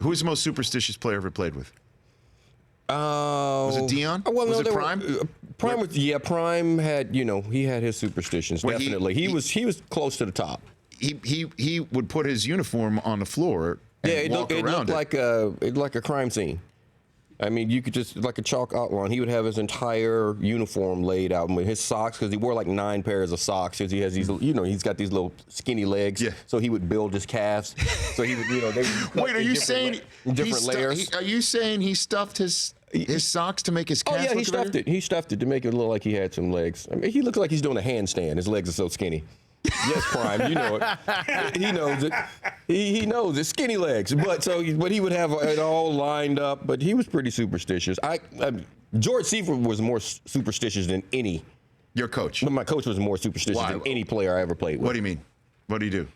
Who's the most superstitious player ever played with? Was it Deion? Well, was no, it Prime? Prime had, he had his superstitions, definitely. He was close to the top. He would put his uniform on the floor and walk around it. It looked like a crime scene. I mean, you could just, like a chalk outline, he would have his entire uniform laid out with his socks, because he wore like 9 pairs of socks, because he has these, he's got these little skinny legs. Yeah. So he would build his calves. So he would, they would Wait, are you saying different layers? Are you saying he stuffed his socks to make his calves look he stuffed bigger? it. He stuffed it to make it look like he had some legs. I mean, he looks like he's doing a handstand. His legs are so skinny. Yes, Prime, you know it. He knows it. He knows it. Skinny legs. But he would have it all lined up. But he was pretty superstitious. George Seifert was more superstitious than any. Your coach? But my coach was more superstitious than any player I ever played with. What do you mean? What do you do?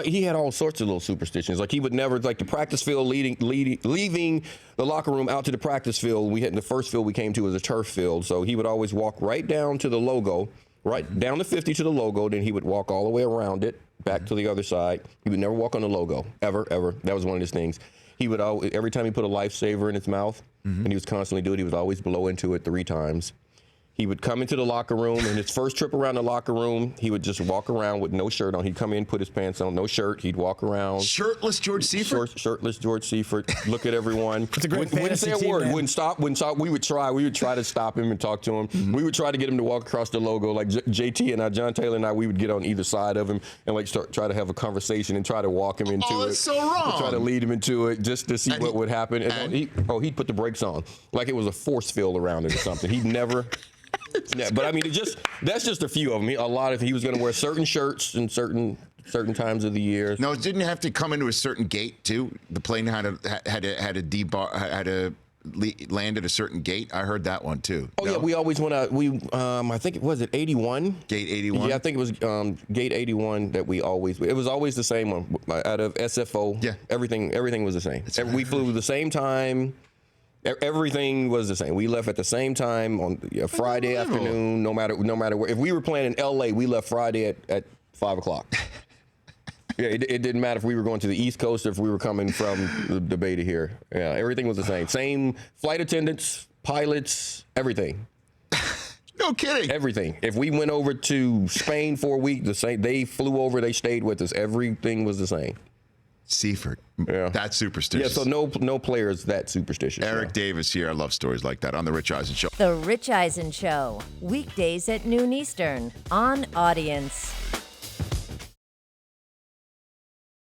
He had all sorts of little superstitions. Like, he would never, like, the practice field, leaving the locker room out to the practice field. The first field we came to was a turf field. So he would always walk right down to the logo. Right down the 50 to the logo, then he would walk all the way around it, back to the other side. He would never walk on the logo, ever. That was one of his things. He would always, every time he put a lifesaver in his mouth, and he was constantly doing it, he would always blow into it 3 times. He would come into the locker room, and his first trip around the locker room, he would just walk around with no shirt on. He'd come in, put his pants on, no shirt. He'd walk around. Shirtless George Seifert? Shirtless George Seifert. Look at everyone. It's a great fantasy wouldn't say a team, word. man. Wouldn't stop. We would try to stop him and talk to him. We would try to get him to walk across the logo. Like JT and John Taylor and I, we would get on either side of him and try to have a conversation and try to walk him into it. Oh, that's so wrong. Try to lead him into it just to see what would happen. And he'd put the brakes on like it was a force field around it or something. He'd never. Yeah, but I mean, that's just a few of them. He was going to wear certain shirts in certain times of the year. No, didn't have to come into a certain gate too. The plane had to land at a certain gate. I heard that one too. Oh, no? Yeah, we always went out. I think it was 81. Gate 81. Yeah, I think it was gate 81 that we always. It was always the same one out of SFO. Yeah, everything was the same. We flew the same time. Everything was the same. We left at the same time on Friday afternoon, no matter where. If we were playing in L.A., we left Friday at 5 o'clock. Yeah, it didn't matter if we were going to the East Coast or if we were coming from the Bay to here. Yeah, everything was the same. Same flight attendants, pilots, everything. No kidding. Everything. If we went over to Spain for a week, the same. They flew over. They stayed with us. Everything was the same. Seifert. Yeah. That's superstitious. Yeah, so no player is that superstitious. Eric Davis here. I love stories like that on The Rich Eisen Show. The Rich Eisen Show. Weekdays at noon Eastern on Audience.